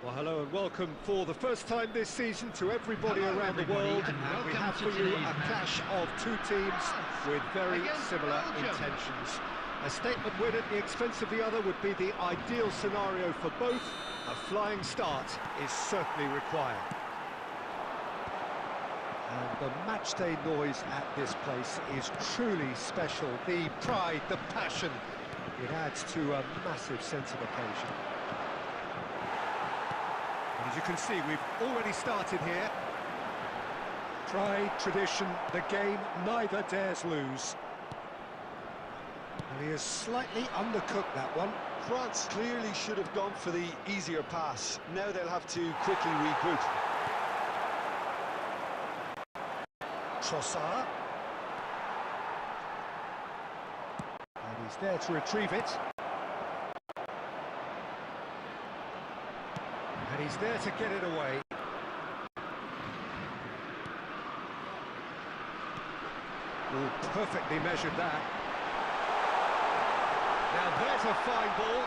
Well, hello and welcome for the first time this season to everybody around the world, and we have for you a clash of two teams with very similar intentions. A statement win at the expense of the other would be the ideal scenario for both. A flying start is certainly required. And the matchday noise at this place is truly special. The pride, the passion, it adds to a massive sense of occasion. As you can see, we've already started here. Pride, tradition, the game neither dares lose. And he has slightly undercooked that one. France clearly should have gone for the easier pass. Now they'll have to quickly regroup. Trossard. And he's there to retrieve it. And he's there to get it away. Oh, perfectly measured that. Now there's a fine ball.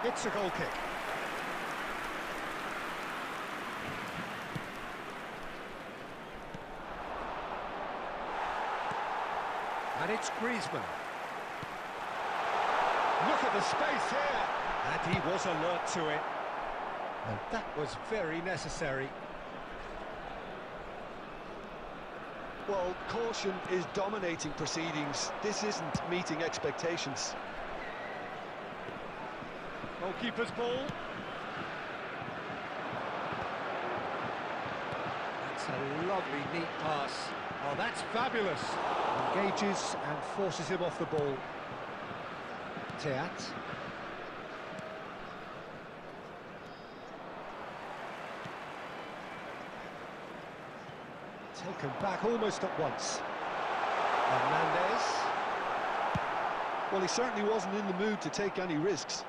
It's a goal kick. And it's Griezmann. Look at the space here. And he was alert to it. And that was very necessary. Well, caution is dominating proceedings. This isn't meeting expectations. Goalkeeper's ball. That's a lovely, neat pass. Oh, that's fabulous. Engages and forces him off the ball. Teat. Taken back almost at once. Hernandez. Well, he certainly wasn't in the mood to take any risks.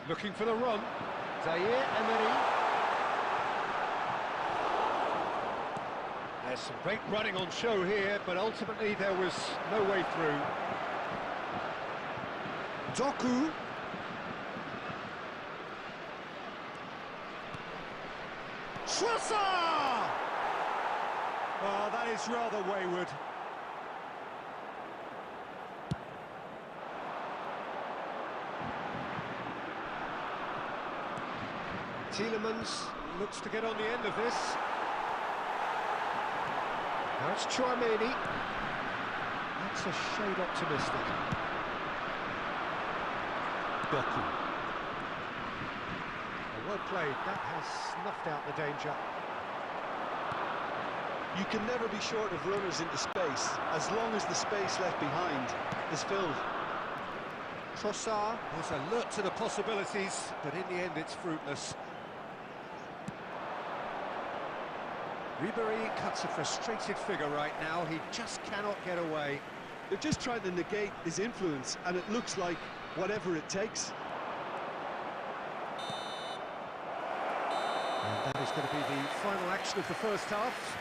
Looking for the run. Zaire Emery. There's some great running on show here, but ultimately there was no way through. Doku. Schwarzer! Oh, that is rather wayward. Tielemans looks to get on the end of this. Now it's Chouameni. That's a shade optimistic. Doku. Well played, that has snuffed out the danger. You can never be short of runners into space, as long as the space left behind is filled. Trossard was alert to the possibilities, but in the end it's fruitless. Ribéry cuts a frustrated figure right now, he just cannot get away. They're just trying to negate his influence, and it looks like whatever it takes. And that is going to be the final action of the first half.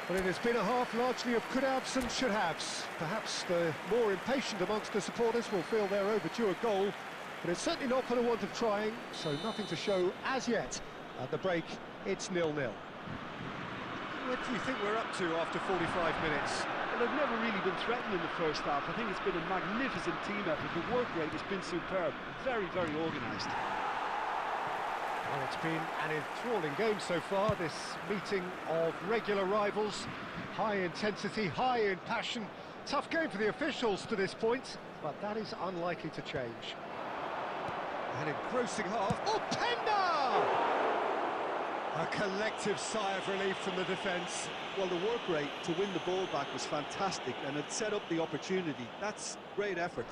But it has been a half largely of could-haves and should-haves. Perhaps the more impatient amongst the supporters will feel they're overdue a goal, but it's certainly not for the want of trying, so nothing to show as yet. At the break, it's 0-0. What do you think we're up to after 45 minutes? Well, they've never really been threatened in the first half. I think it's been a magnificent team effort. The work rate has been superb. Very, very organised. Well, it's been an enthralling game so far, this meeting of regular rivals. High intensity, high in passion. Tough game for the officials to this point, but that is unlikely to change. An engrossing half. Oh, Penda! A collective sigh of relief from the defence. Well, the work rate to win the ball back was fantastic, and it set up the opportunity. That's great effort.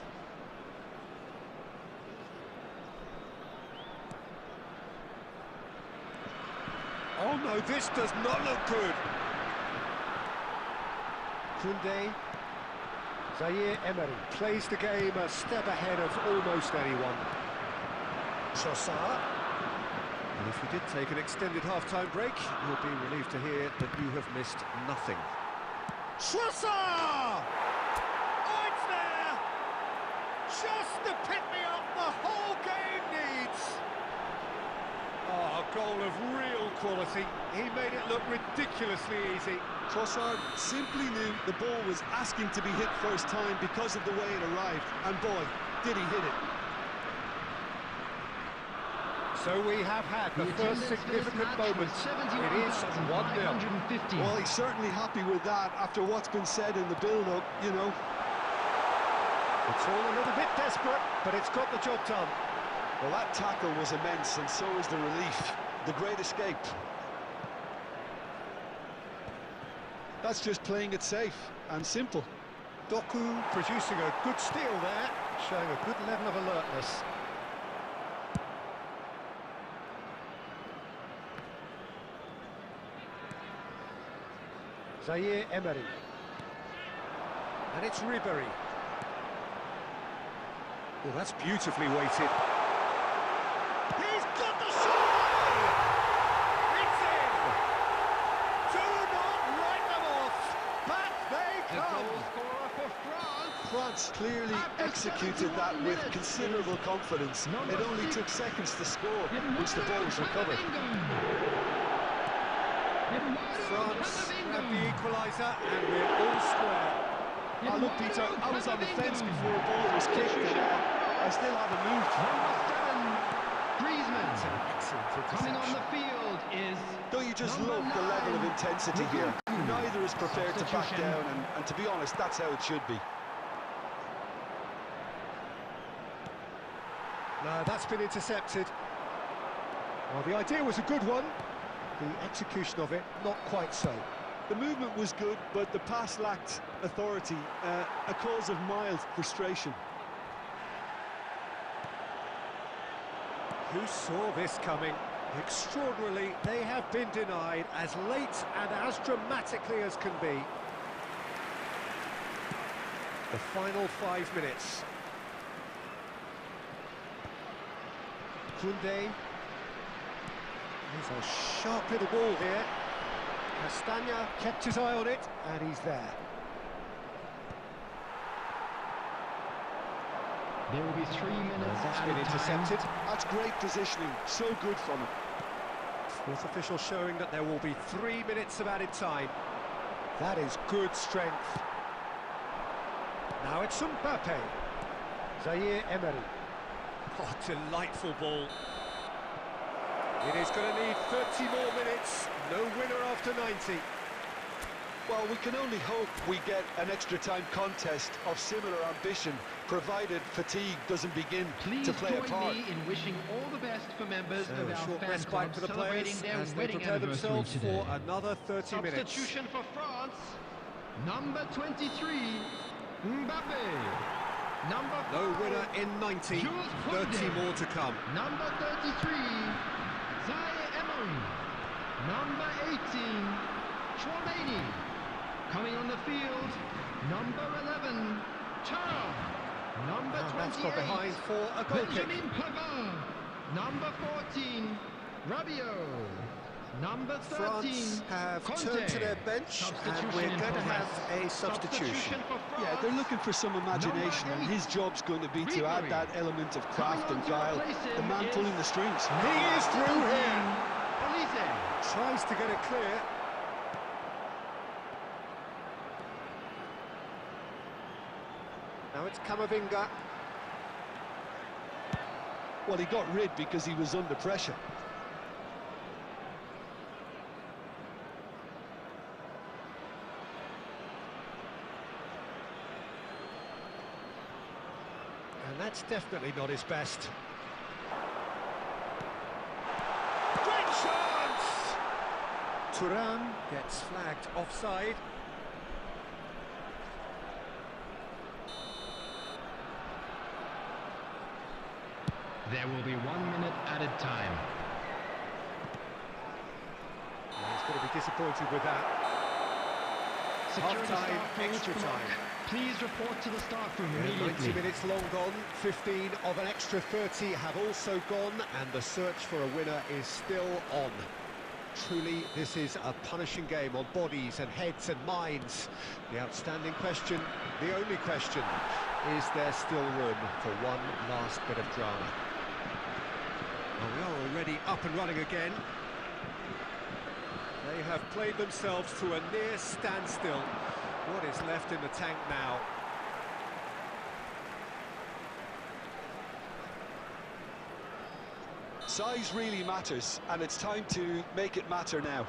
Oh no, this does not look good. Koundé. Zaire Emery plays the game a step ahead of almost anyone. Trossard. And if you did take an extended half-time break, you'll be relieved to hear that you have missed nothing. Trossard! Oh, it's there! Just the pick-me-up the whole game needs! Oh, a goal of real quality. He made it look ridiculously easy. Trossard simply knew the ball was asking to be hit first time because of the way it arrived, and boy, did he hit it. So we have had the first significant moment. It is 1-0. Well, he's certainly happy with that after what's been said in the build-up, you know. It's all a little bit desperate, but it's got the job done. Well, that tackle was immense, and so is the relief. The great escape. That's just playing it safe and simple. Doku producing a good steal there, showing a good level of alertness. Zaire Emery. And it's Ribéry. Oh, that's beautifully weighted. He's got the shot! It's in! Do not write them off! Back they come! France clearly executed that with considerable confidence. It only took seconds to score once the ball was recovered. France have the equaliser, and we're all square. Oh, look, Peter, I was on the fence before a ball was kicked, and I still haven't moved. Griezmann coming on the field is... Don't you just love the level of intensity here? Neither is prepared to back down, and to be honest, that's how it should be. No, that's been intercepted. Well, the idea was a good one. The execution of it, not quite so. The movement was good, but the pass lacked authority, a cause of mild frustration. Who saw this coming? Extraordinarily, they have been denied as late and as dramatically as can be. The final 5 minutes. Koundé. He's a sharp little ball here. Castagna kept his eye on it, and he's there. There will be 3 minutes That's at been a time. intercepted. That's great positioning, so good from him. Fourth official showing that there will be 3 minutes of added time. That is good strength. Now it's Mbappe. Zaire Emery. Oh, delightful ball. It is going to need 30 more minutes. No winner after 90. Well, we can only hope we get an extra time contest of similar ambition, provided fatigue doesn't begin Please to play a join part. me in wishing all the best for members So of a our short fan respite club for the celebrating players their as they wedding prepare anniversary themselves today. for another 30 minutes. Substitution for France, number 23, Mbappe. Number 5, No winner in 90, Jules 30 Koundé. more to come. Number 33, Zaire Emery. Number 18, Chouameni. Coming on the field, number 11, Thuram. Number And that's got 28, behind for a goal kick. Benjamin Pavard. Number 14, Rabiot. Number 13, France have Conte. turned to their bench, and Substitution we're in going to progress. have a substitution. For France. Yeah, they're looking for some imagination, and his job's going to be to add that element of craft and guile, the man pulling the strings. He is through here. Elise. Tries to get it clear. Now it's Camavinga. Well, he got rid because he was under pressure. And that's definitely not his best. Great chance! Thuram gets flagged offside. There will be 1 minute added time. Well, he's going to be disappointed with that. Security Half-time, staff from extra each block, time. please report to the staff room 90 immediately. minutes long gone, 15 of an extra 30 have also gone, and the search for a winner is still on. Truly, this is a punishing game on bodies and heads and minds. The outstanding question, the only question, is there still room for one last bit of drama? Well, we are already up and running again. They have played themselves to a near standstill. What is left in the tank now? Size really matters, and it's time to make it matter now.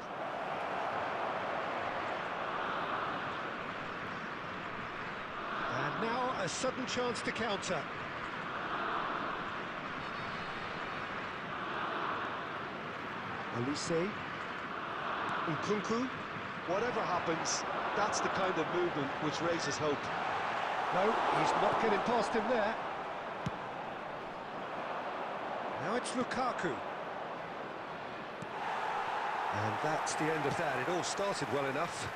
And now a sudden chance to counter. Olise. Nkunku. Whatever happens, that's the kind of movement which raises hope. No, he's not getting past him there. Now it's Lukaku. And that's the end of that. It all started well enough.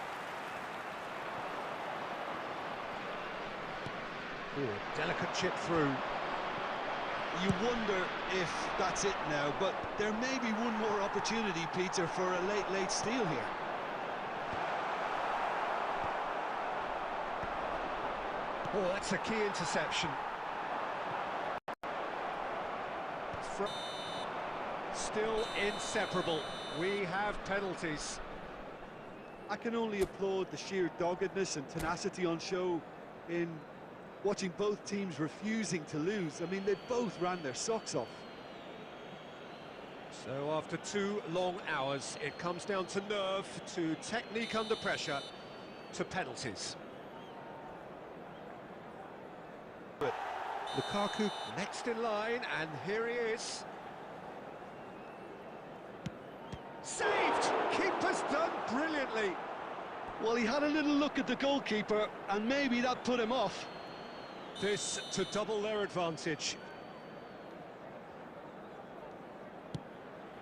Oh, delicate chip through. You wonder if that's it now, but there may be one more opportunity, Peter, for a late steal here. Oh, that's a key interception. Still inseparable. We have penalties. I can only applaud the sheer doggedness and tenacity on show in watching both teams refusing to lose. I mean, they both ran their socks off. So after 2 long hours, it comes down to nerve, to technique under pressure, to penalties. Lukaku next in line, and here he is. Saved! Keeper's done brilliantly. Well, he had a little look at the goalkeeper, and maybe that put him off. This to double their advantage.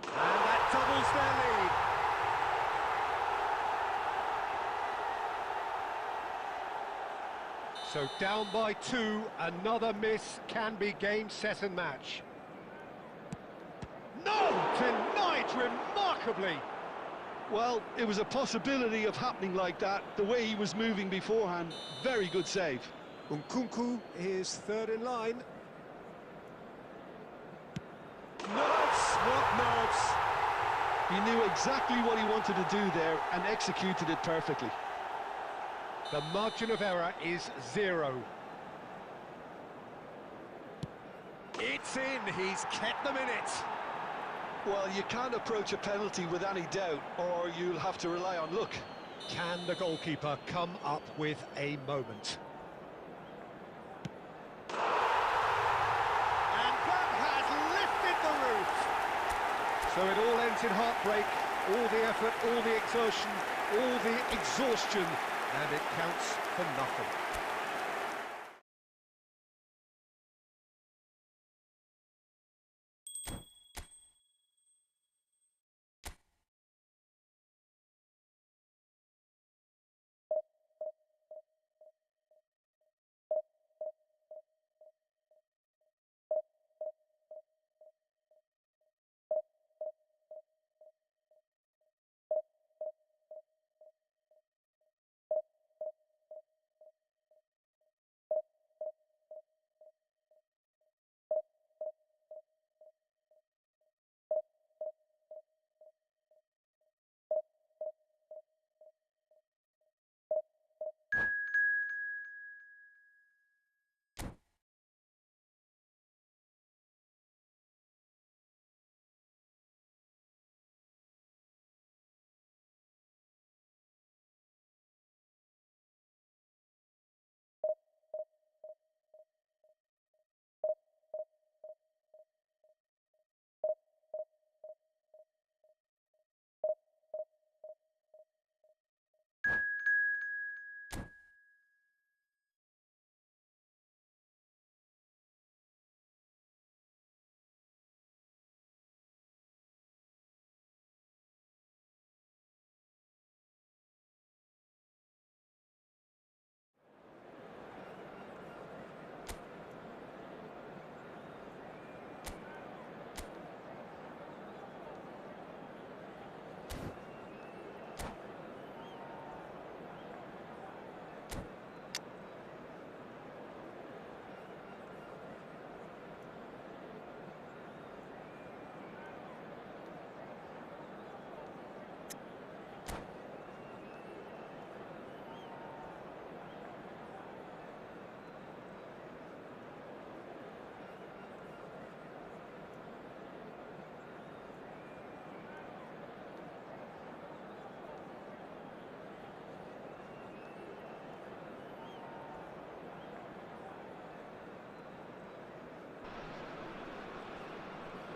And that doubles their lead. So down by 2, another miss can be game, set and match. Denied remarkably. Well, it was a possibility of happening like that, the way he was moving beforehand. Very good save. Nkunku is third in line. Nerves, what nerves? He knew exactly what he wanted to do there and executed it perfectly. The margin of error is 0. It's in, he's kept them in it. Well, you can't approach a penalty with any doubt, or you'll have to rely on luck. Can the goalkeeper come up with a moment? And that has lifted the roof. So it all ends in heartbreak, all the effort, all the exertion, all the exhaustion, and it counts for nothing.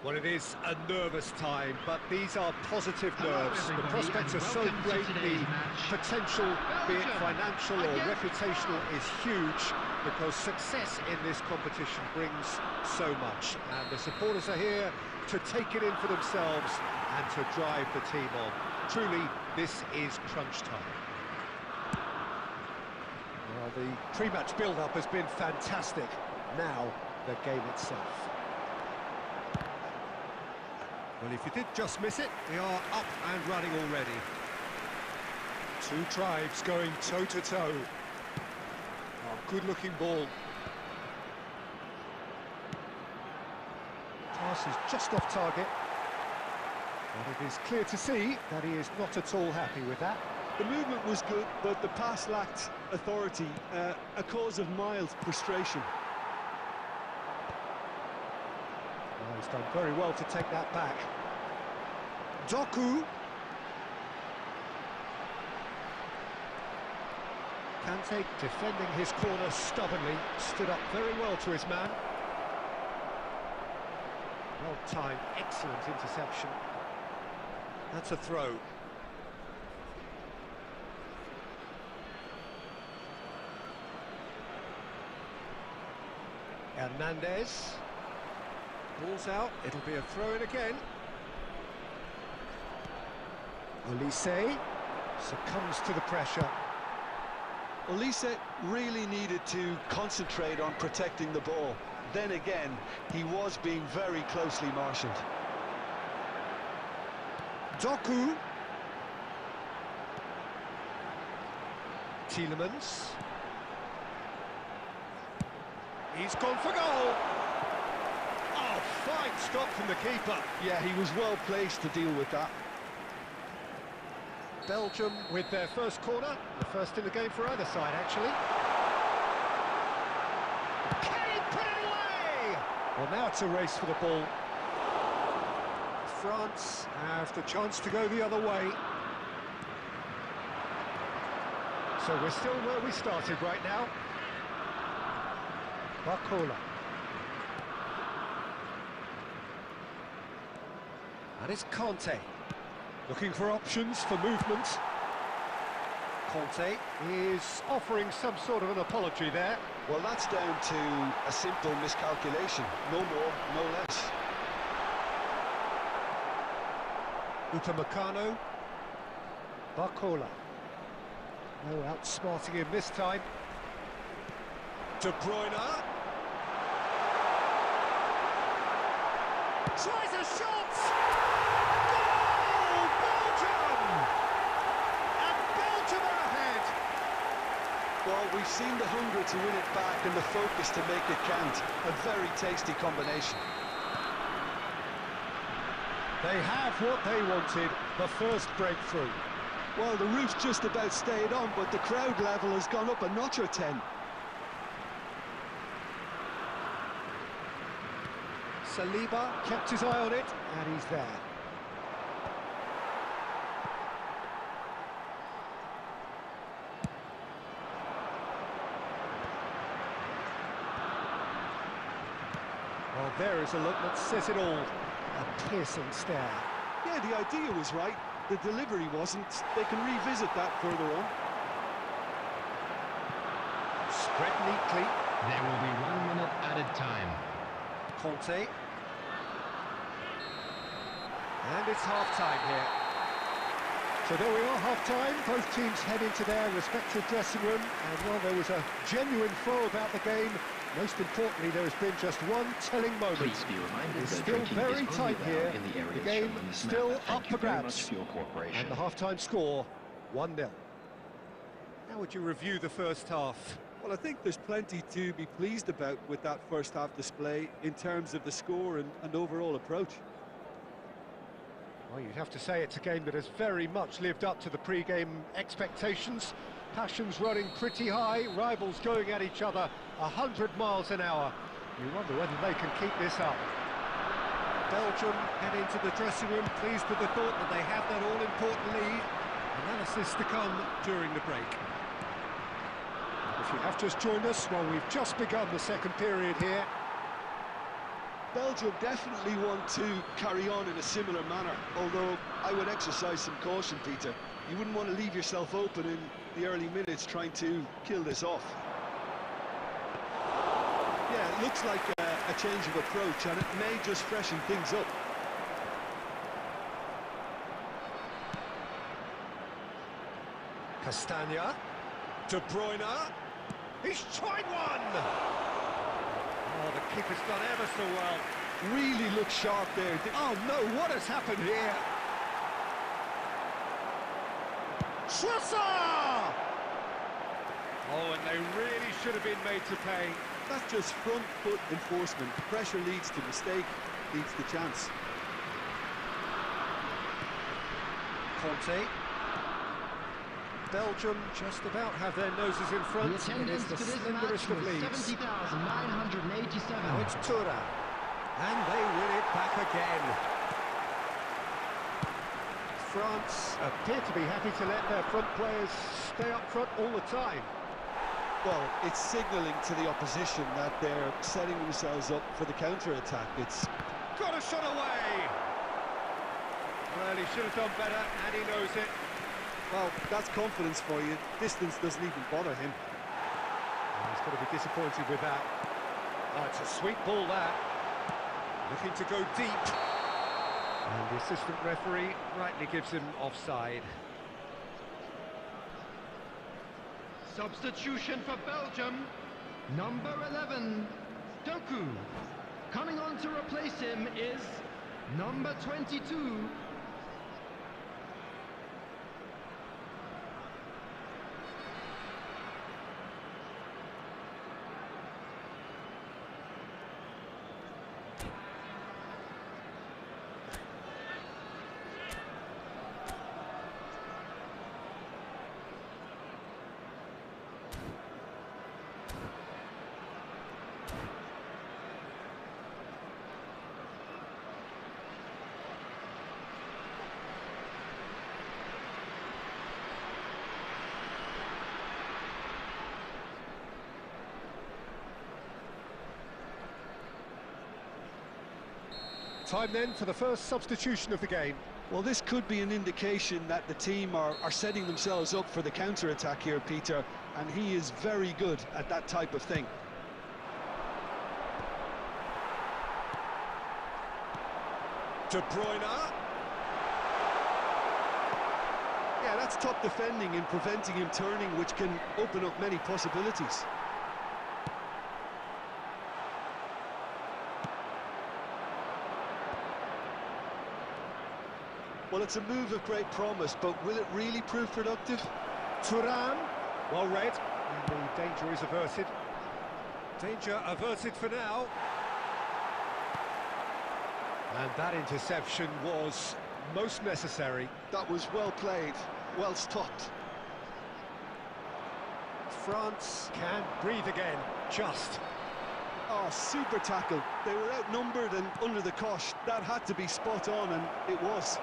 Well, it is a nervous time, but these are positive nerves. The prospects are so great, the potential, be it financial or reputational, is huge, because success in this competition brings so much. And the supporters are here to take it in for themselves and to drive the team on. Truly, this is crunch time. Well, the pre-match build-up has been fantastic. Now, the game itself. Well, if you did just miss it, they are up and running already. Two tribes going toe-to-toe. Oh, good-looking ball. Pass is just off target. But it is clear to see that he is not at all happy with that. The movement was good, but the pass lacked authority, a cause of mild frustration. Well, he's done very well to take that back. Doku. Kante defending his corner stubbornly, stood up very well to his man. Well timed, excellent interception. That's a throw. Hernandez. Ball's out, it'll be a throw-in again. Olise succumbs to the pressure. Olise really needed to concentrate on protecting the ball. Then again, he was being very closely marshalled. Doku. Tielemans. He's gone for goal. Oh, fine stop from the keeper. Yeah, he was well placed to deal with that. Belgium with their first corner, the first in the game for either side, actually. Can he put it away? Well, now it's a race for the ball. France have the chance to go the other way. So we're still where we started right now. Barcola. And it's Conte. Looking for options for movement. Conte is offering some sort of an apology there. Well, that's down to a simple miscalculation. No more, no less. Upamecano. Barcola. No outsmarting him this time. De Bruyne. Tries a shot! Goal! Belgium! And Belgium are ahead! Well, we've seen the hunger to win it back and the focus to make it count. A very tasty combination. They have what they wanted, the first breakthrough. Well, the roof's just about stayed on, but the crowd level has gone up a notch or 10. Saliba kept his eye on it, and he's there. Well, there is a look that says it all. A piercing stare. Yeah, the idea was right. The delivery wasn't. They can revisit that further on. Spread neatly. There will be 1 minute added time. Conte. And it's half-time here. So there we are, half-time. Both teams head into their respective dressing room. And, well, there was a genuine flow about the game. Most importantly, there has been just one telling moment. Please be reminded It's that still drinking very is tight only here. allowed in the areas The game shown on this still map. up Thank for you very grabs. much for your cooperation. And the half-time score, 1-0. How would you review the first half? Well, I think there's plenty to be pleased about with that first half display in terms of the score and overall approach. Well, you'd have to say it's a game that has very much lived up to the pre-game expectations. Passions running pretty high, rivals going at each other 100 miles an hour. You wonder whether they can keep this up. Belgium head into the dressing room pleased with the thought that they have that all-important lead. Analysis to come during the break. If you have just joined us, well, we've just begun the second period here. Belgium definitely want to carry on in a similar manner, although I would exercise some caution, Peter. You wouldn't want to leave yourself open in the early minutes trying to kill this off. Yeah, it looks like a change of approach, and it may just freshen things up. Castagna. De Bruyne. He's tried one! Oh, the keeper's done ever so well. Really looks sharp there. Oh no, what has happened here? Schusser! Oh, and they really should have been made to pay. That's just front foot enforcement. Pressure leads to mistake, leads to chance. Conte. Belgium just about have their noses in front. The attendance It is for the this slenderest match of was leads. 70,987. Now it's Tura. And they win it back again. France appear to be happy to let their front players stay up front all the time. Well, it's signalling to the opposition that they're setting themselves up for the counter-attack. It's Got a shot away! Well, he should have done better, and he knows it. well, that's confidence for you. Distance doesn't even bother him. Oh, he's going to be disappointed with that. Oh, it's a sweet ball, that. Looking to go deep. And the assistant referee rightly gives him offside. Substitution for Belgium. Number 11, Doku. Coming on to replace him is number 22, Time then for the first substitution of the game. Well, this could be an indication that the team are setting themselves up for the counter-attack here, Peter, and he is very good at that type of thing. De Bruyne. Yeah, that's top defending and preventing him turning, which can open up many possibilities. Well, it's a move of great promise, but will it really prove productive? Thuram, well read, and the danger is averted. Danger averted for now. And that interception was most necessary. That was well played, well stopped. France can breathe again, just. Oh, super tackle. They were outnumbered and under the cosh. That had to be spot on, and it was.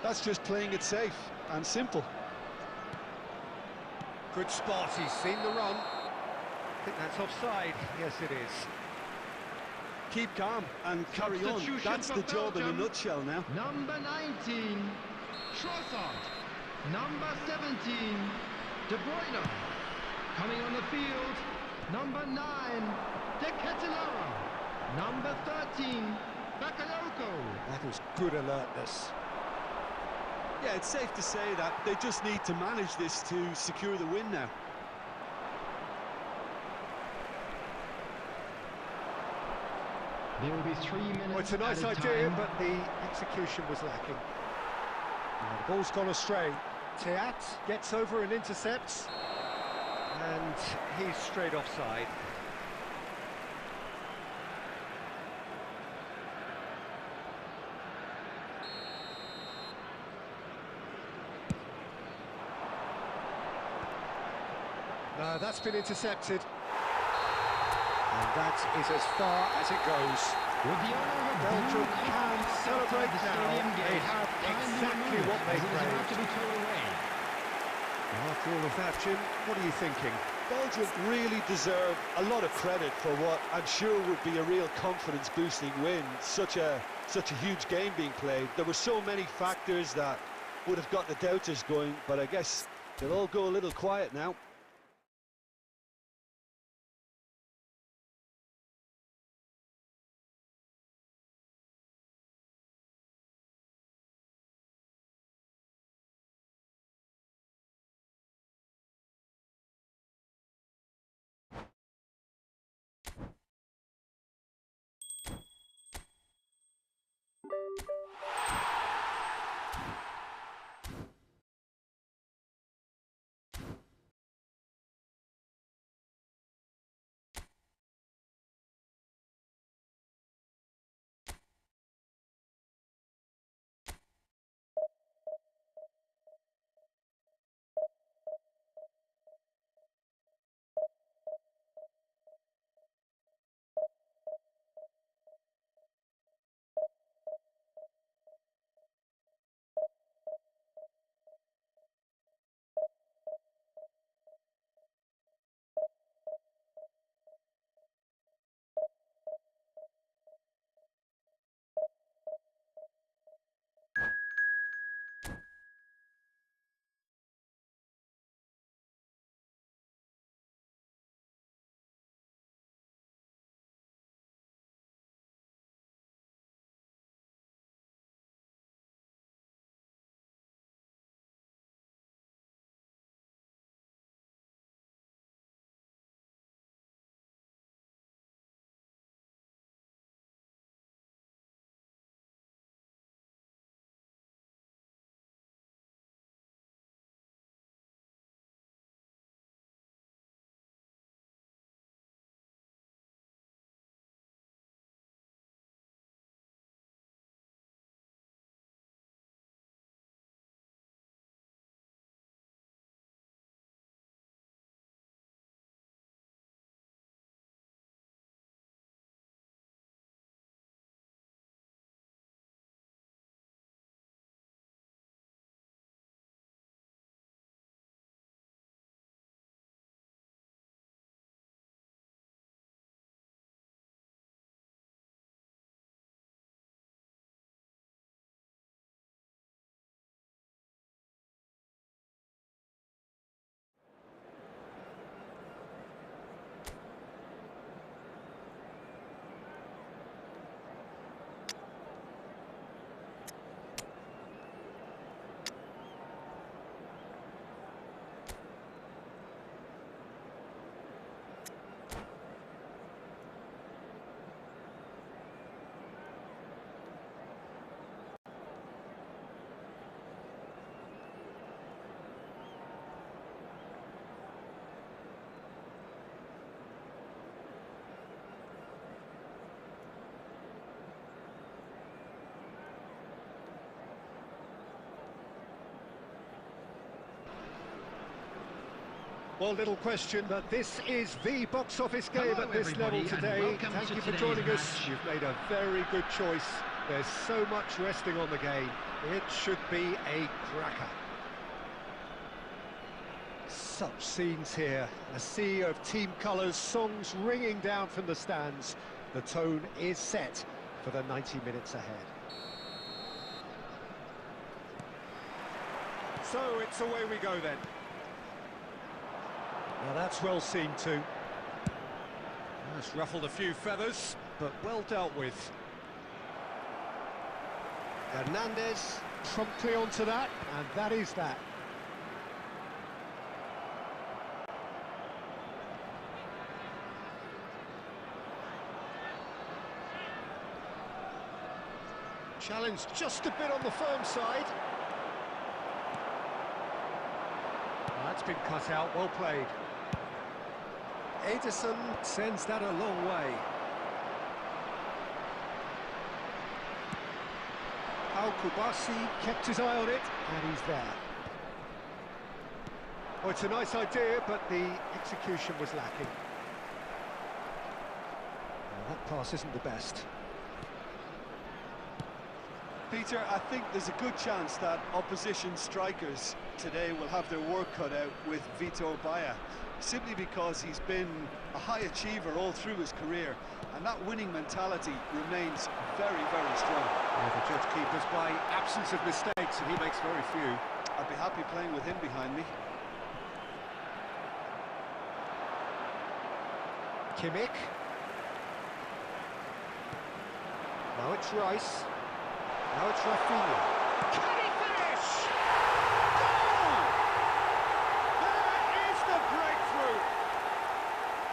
That's just playing it safe and simple. Good spot, he's seen the run. I think that's offside. Yes, it is. Keep calm and carry on. Substitution That's for the job in a Belgium. nutshell now. Number 19, Trossard. Number 17, De Bruyne. Coming on the field, number 9, De Ketelaere. Number 13, Bakayoko. That was good alertness. Yeah, it's safe to say that they just need to manage this to secure the win now. There will be 3 minutes. Well, it's a nice added idea, time. but the execution was lacking. And the ball's gone astray. Teat gets over and intercepts. And he's straight offside. That's been intercepted. And that is as far as it goes. With the owner of a Belgium blue can outside celebrate the now. stadium They gate. have Kindly exactly remove what they as it is about craved. to be thrown away. After all of that, Jim, what are you thinking? Belgium really deserve a lot of credit for what I'm sure would be a real confidence-boosting win. Such a huge game being played. There were so many factors that would have got the doubters going, but I guess they'll all go a little quiet now. Well, little question, but this is the box office game Hello, at this level everybody, and today. welcome Thank to you for today's joining us. match. You've made a very good choice. There's so much resting on the game. It should be a cracker. Such scenes here. A sea of team colours, songs ringing down from the stands. The tone is set for the 90 minutes ahead. So it's away we go then. Now that's well seen too. That's ruffled a few feathers, but well dealt with. Hernandez promptly onto that, and that is that. Challenge just a bit on the firm side. That's been cut out, well played. Ederson sends that a long way. Al-Kubasi kept his eye on it, and he's there. Oh, it's a nice idea, but the execution was lacking. Well, that pass isn't the best. Peter, I think there's a good chance that opposition strikers today will have their work cut out with Vitor Baia, simply because he's been a high achiever all through his career, and that winning mentality remains very, very strong. Yeah, the judge keepers by absence of mistakes, and he makes very few. I'd be happy playing with him behind me. Kimmich. Now it's Rice. Now it's Rafinha. Can he finish? Goal! There is the breakthrough!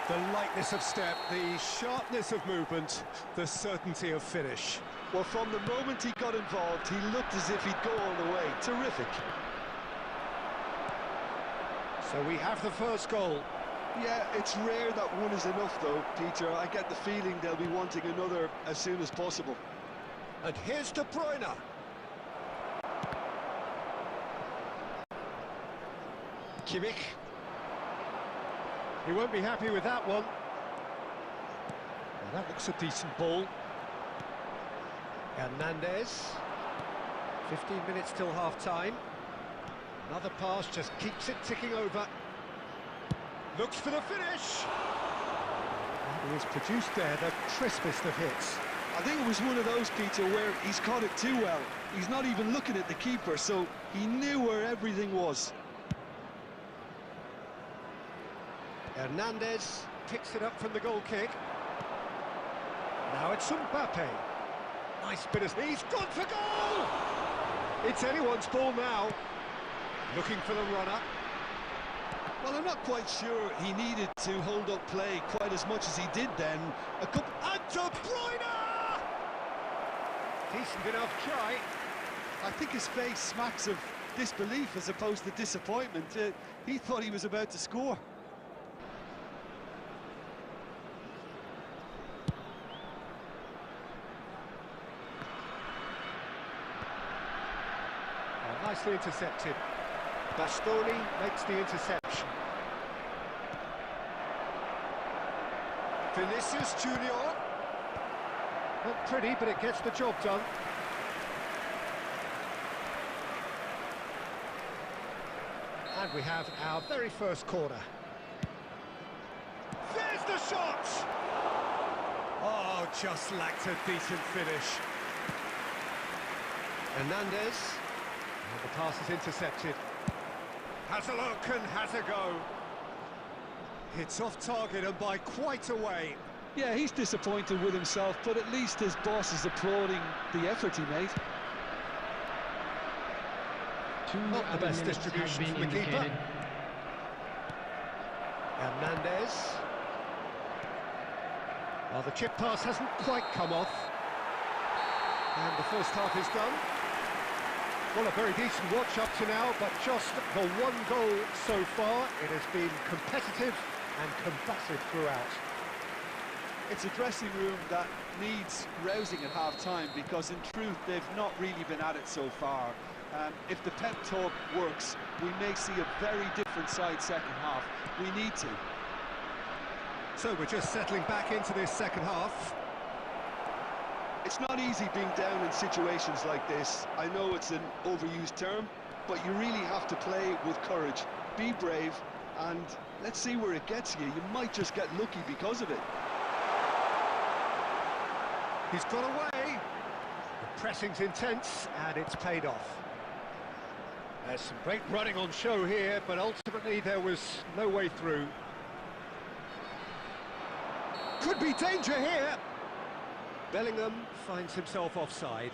The lightness of step, the sharpness of movement, the certainty of finish. Well, from the moment he got involved, he looked as if he'd go all the way. Terrific. So we have the first goal. Yeah, it's rare that one is enough, though, Peter. I get the feeling they'll be wanting another as soon as possible. And here's De Bruyne. Kimmich. He won't be happy with that one. Well, that looks a decent ball. Hernandez. 15 minutes till half-time. Another pass just keeps it ticking over. Looks for the finish. He has produced there the crispest of hits. I think it was one of those, Peter, where he's caught it too well. He's not even looking at the keeper, so he knew where everything was. Hernandez picks it up from the goal kick. Now it's Mbappe. Nice bit of... He's gone for goal! It's anyone's ball now. Looking for the runner. Well, I'm not quite sure he needed to hold up play quite as much as he did then. And De Bruyne! Decent enough try. I think his face smacks of disbelief as opposed to disappointment. He thought he was about to score. Nicely intercepted. Bastoni makes the interception. Vinicius Junior. Not pretty, but it gets the job done. And we have our very first corner. There's the shot! Oh, just lacked a decent finish. Hernandez. And the pass is intercepted. Has a look and has a go. It's off target and by quite a way. Yeah, he's disappointed with himself, but at least his boss is applauding the effort he made. Not the best distribution from the keeper. Hernandez. Well, the chip pass hasn't quite come off. And the first half is done. Well, a very decent watch up to now, but just the one goal so far. It has been competitive and combative throughout. It's a dressing room that needs rousing at half-time, because in truth they've not really been at it so far. If the pep talk works, we may see a very different side second half. We need to. So we're just settling back into this second half. It's not easy being down in situations like this. I know it's an overused term, but you really have to play with courage. Be brave, and let's see where it gets you. You might just get lucky because of it. He's got away. The pressing's intense, and it's paid off. There's some great running on show here, but ultimately there was no way through. Could be danger here. Bellingham finds himself offside.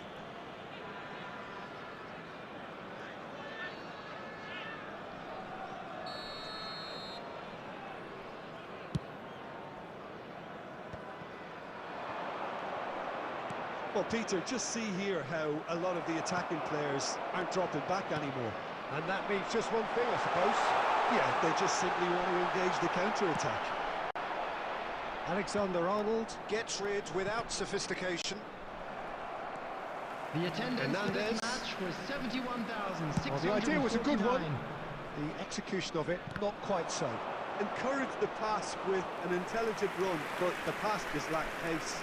Well, Peter, just see here how a lot of the attacking players aren't dropping back anymore. And that means just one thing, I suppose. Yeah, they just simply want to engage the counter-attack. Alexander-Arnold gets rid without sophistication. The attendance for this match was 71,649. Well, the idea was a good one. The execution of it, not quite so. Encourage the pass with an intelligent run, but the pass just lacked pace.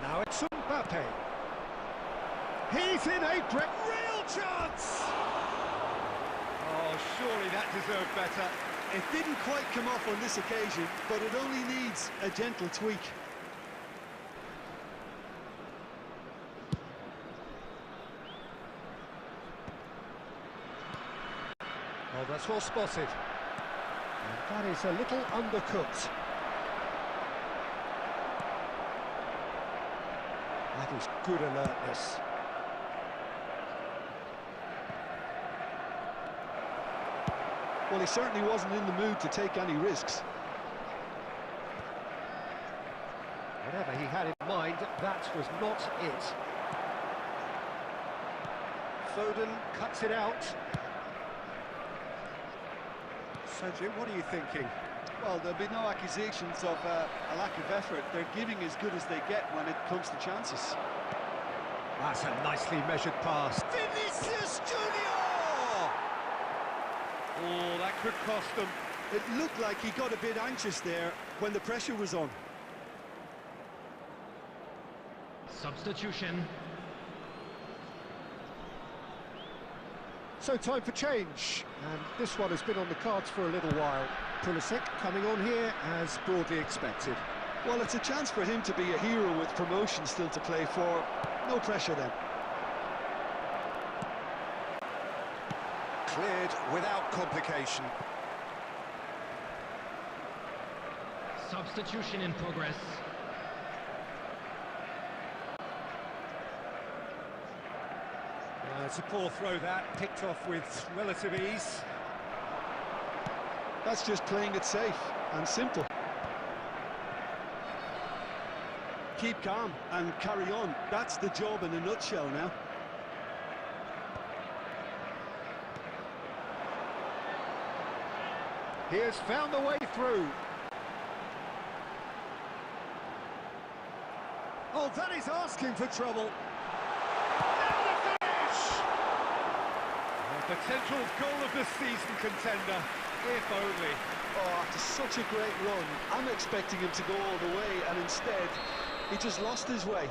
Now it's Mbappe. He's in a real chance! Oh, surely that deserved better. It didn't quite come off on this occasion, but it only needs a gentle tweak. Oh, that's well spotted. And that is a little undercooked. That is good alertness. Well, he certainly wasn't in the mood to take any risks. Whatever he had in mind, that was not it. Foden cuts it out. So, Jim, what are you thinking? Well, there'll be no accusations of a lack of effort. They're giving as good as they get when it comes to chances. That's a nicely measured pass. Vinicius Junior! Oh, that could cost them. It looked like he got a bit anxious there when the pressure was on. Substitution. So time for change, and this one has been on the cards for a little while. Pulisic coming on here as broadly expected. Well, it's a chance for him to be a hero with promotion still to play for. No pressure then. Cleared without complication. Substitution in progress. It's a poor throw that, picked off with relative ease. That's just playing it safe and simple. Keep calm and carry on. That's the job in a nutshell now. He has found the way through. Oh, that is asking for trouble. Now the finish! A potential goal of the season contender, if only. Oh, after such a great run, I'm expecting him to go all the way, and instead, he just lost his way.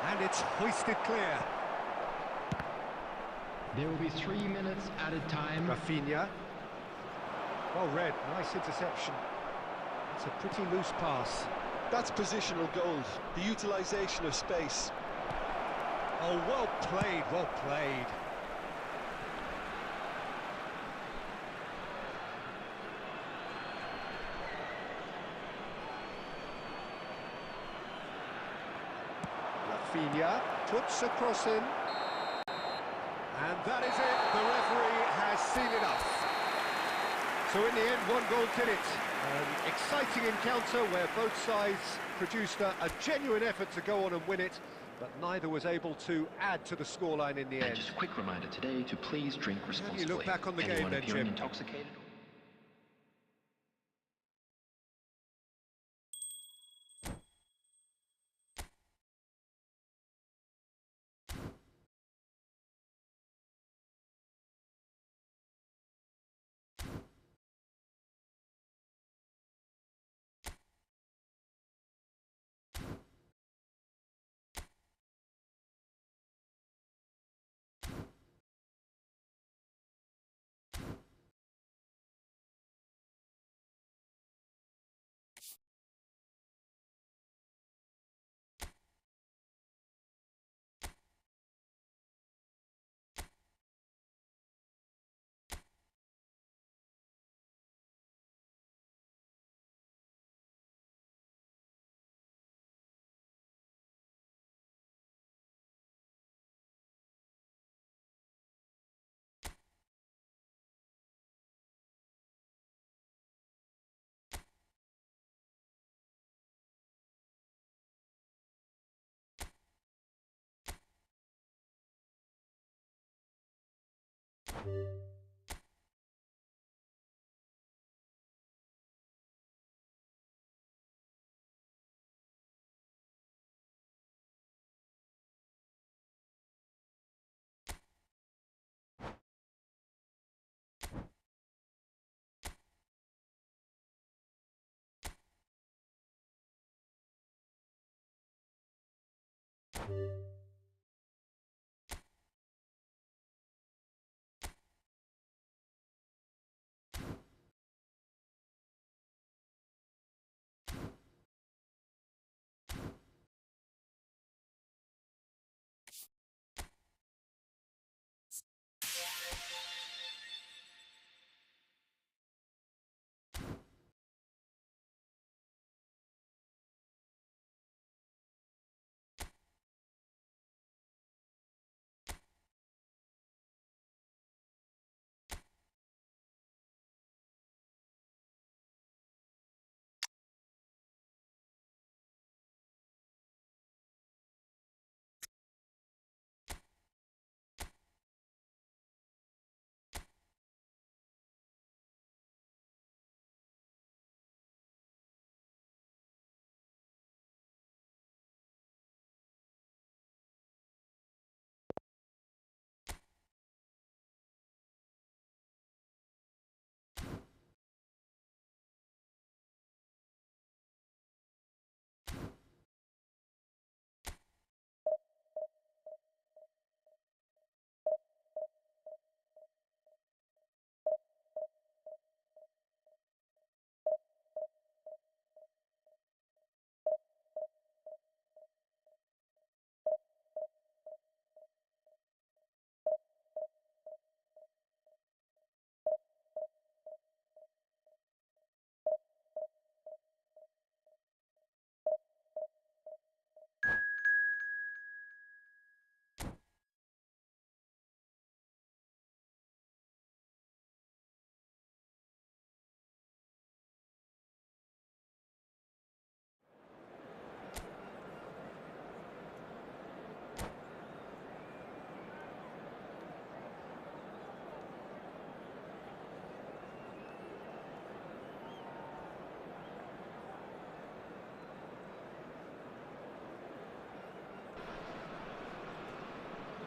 And it's hoisted clear. There will be 3 minutes added time. Rafinha. Well read, nice interception. It's a pretty loose pass. That's positional gold, the utilisation of space. Oh, well played, well played. Rafinha puts a cross in. And that is it, the referee has seen enough. So in the end, one goal did it. An exciting encounter where both sides produced a genuine effort to go on and win it, but neither was able to add to the scoreline in the end. And just a quick reminder today to please drink responsibly. How do you look back on the game then, appearing Jim? Intoxicated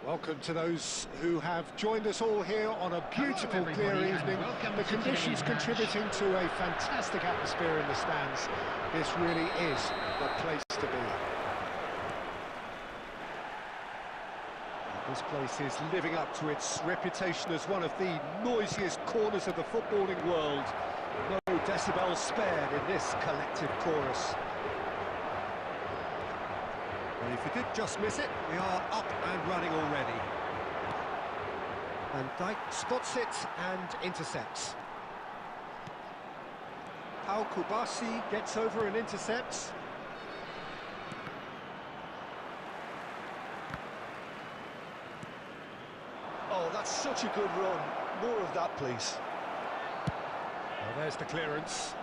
Welcome to those who have joined us all here on a beautiful, clear evening. The conditions contributing to a fantastic atmosphere in the stands. This really is the place to be. This place is living up to its reputation as one of the noisiest corners of the footballing world. No decibels spared in this collective chorus. And if you did just miss it, we are up and running already. And Dyke spots it and intercepts. Al-Kubasi gets over and intercepts. Oh, that's such a good run. More of that, please. Well, there's the clearance.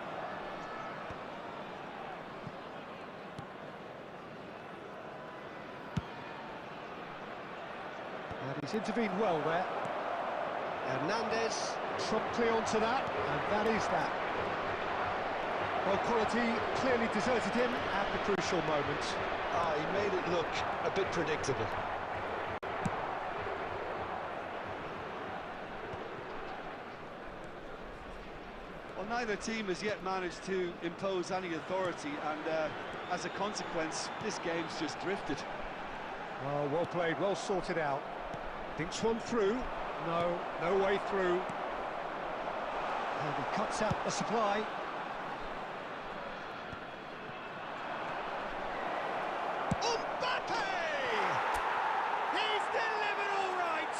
And he's intervened well there. Hernandez promptly onto that, and that is that. Well, quality clearly deserted him at the crucial moment. Ah, he made it look a bit predictable. Well, neither team has yet managed to impose any authority, and as a consequence, this game's just drifted. Oh, well played, well sorted out. Thinks one through. No way through. And he cuts out the supply. Mbappe! He's delivered all right!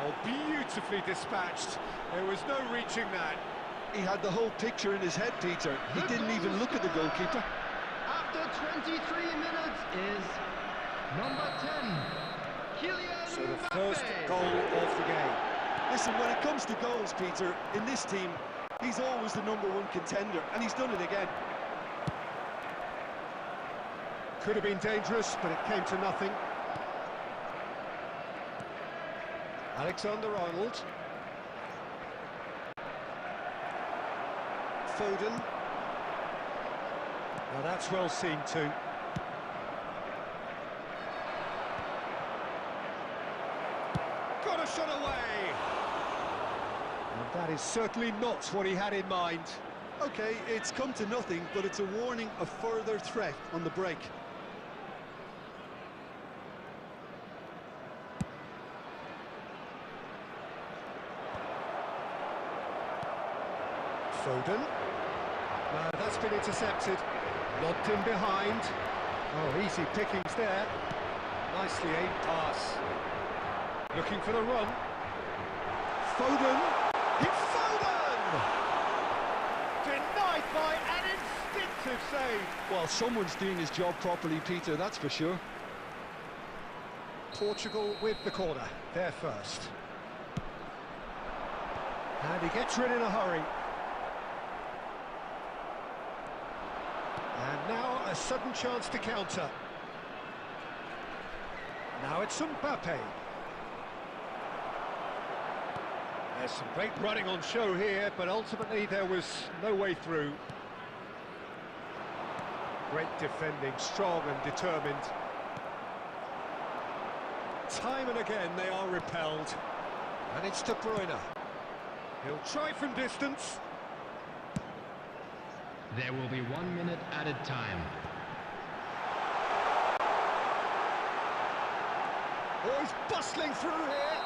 Oh, beautifully dispatched. There was no reaching that. He had the whole picture in his head, Peter. He didn't even look at the goalkeeper. After 23 minutes is number 10, Kylian So the Mbappe. first goal of the game. Listen, when it comes to goals, Peter, in this team, he's always the #1 contender, and he's done it again. Could have been dangerous, but it came to nothing. Alexander-Arnold. Foden. Now that's well seen too. Got a shot away! And that is certainly not what he had in mind. Okay, it's come to nothing, but it's a warning of further threat on the break. Foden. That's been intercepted. Lobbed in behind. Oh, easy pickings there. Nicely aimed pass. Looking for the run. Foden. It's Foden! Denied by an instinctive save. Well, someone's doing his job properly, Peter, that's for sure. Portugal with the corner. They're first. And he gets rid in a hurry. And now a sudden chance to counter. Now it's Mbappe. There's some great running on show here, but ultimately there was no way through. Great defending, strong and determined. Time and again they are repelled. And it's De Bruyne. He'll try from distance. There will be 1 minute added time. Oh, he's bustling through here.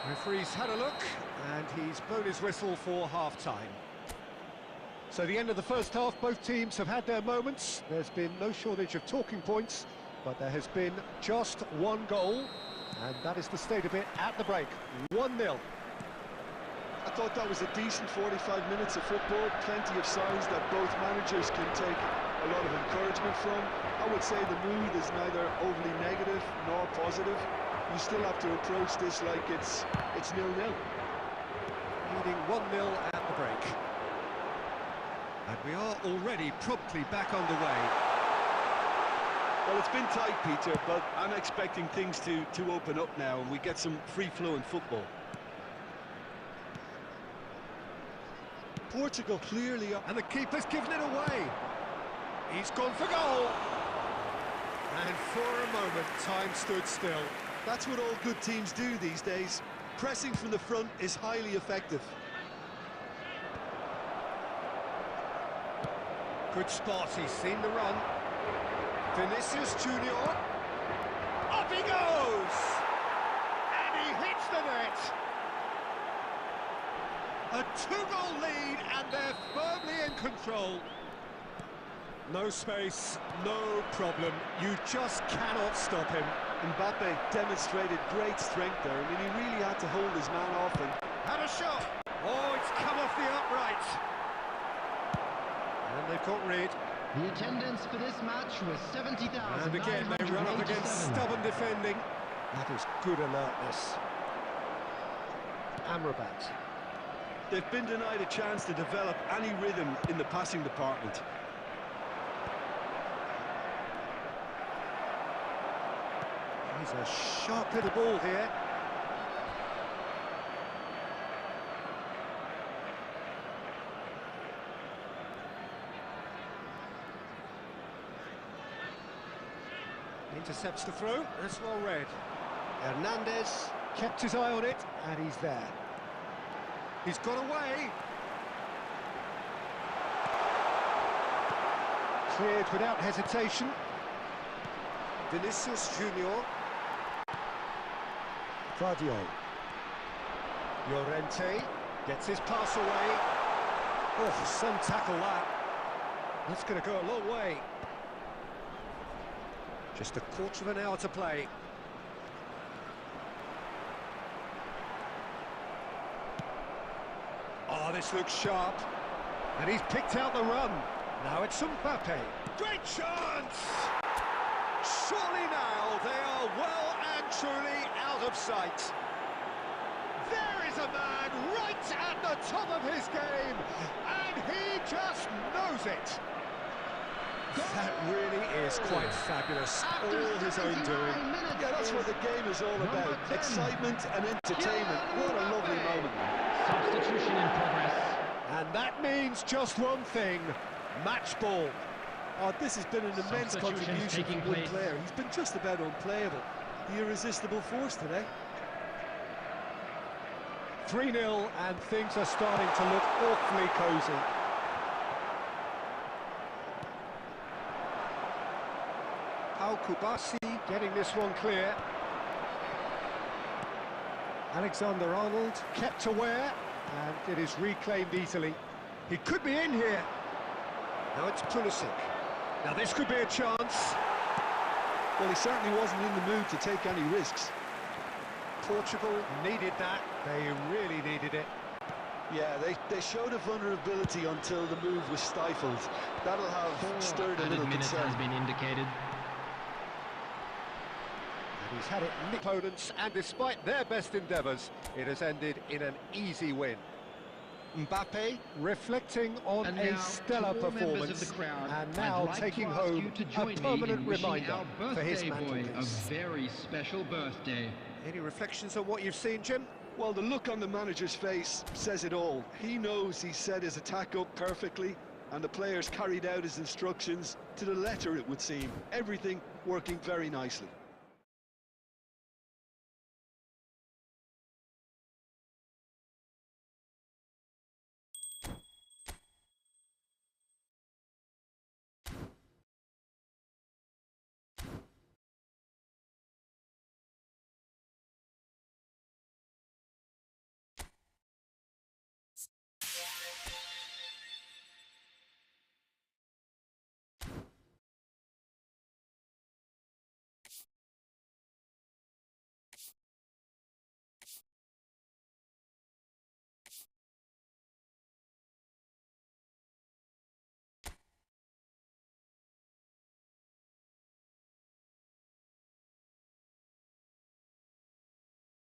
Referee's had a look, and he's blown his whistle for half-time. So the end of the first half, both teams have had their moments. There's been no shortage of talking points, but there has been just one goal, and that is the state of it at the break. 1-0. I thought that was a decent 45 minutes of football, plenty of signs that both managers can take a lot of encouragement from. I would say the mood is neither overly negative nor positive. You still have to approach this like it's 0-0. Leading 1-0 at the break. And we are already promptly back underway. Well, it's been tight, Peter, but I'm expecting things to open up now and we get some free-flowing football. Portugal clearly up, and the keeper's given it away. He's gone for goal. And for a moment, time stood still. That's what all good teams do these days. Pressing from the front is highly effective. Good spot, he's seen the run. Vinicius Junior. Up he goes! And he hits the net. A 2-goal lead, and they're firmly in control. No space, no problem. You just cannot stop him. Mbappe demonstrated great strength there. I mean, he really had to hold his man off and... Had a shot! Oh, it's come off the upright. And they've got rid. The attendance for this match was 70,000. And again, they run up against stubborn defending. That is good alertness. Amrabat. They've been denied a chance to develop any rhythm in the passing department. He's a sharp little ball here. Intercepts the throw, that's well read. Hernandez kept his eye on it, and he's there. He's got away. Cleared without hesitation. Vinicius Junior. Vardio. Llorente gets his pass away. Oh, some tackle that. That's going to go a long way. Just a quarter of an hour to play. Oh, this looks sharp. And he's picked out the run. Now it's Mbappe. Great chance! Surely now they are well and truly out of sight. There is a man right at the top of his game, and he just knows it. That really is quite fabulous. All his own doing. Yeah, that's what the game is all about. Excitement and entertainment. What a lovely moment. Substitution in progress. And that means just one thing, match ball. Oh, this has been an immense Substitutions contribution taking from one place. player. He's been just about unplayable. The irresistible force today. 3-0 and things are starting to look awfully cosy. Al-Kubasi getting this one clear. Alexander-Arnold kept aware, and it is reclaimed easily. He could be in here. Now it's Pulisic. Now this could be a chance. Well, he certainly wasn't in the mood to take any risks. Portugal needed that. They really needed it. Yeah, they showed a vulnerability until the move was stifled. That'll have stirred a Added little minutes concern. has been indicated. And he's had it in opponents, and despite their best endeavours, it has ended in an easy win. Mbappe reflecting on And a now, stellar to all members of performance, the crowd, and I'd now like taking to ask home you to a join me permanent in wishing reminder our for his birthday boy a mantelpiece. very special birthday. Any reflections on what you've seen, Jim? Well, the look on the manager's face says it all. He knows he set his attack up perfectly, and the players carried out his instructions to the letter, it would seem. Everything working very nicely.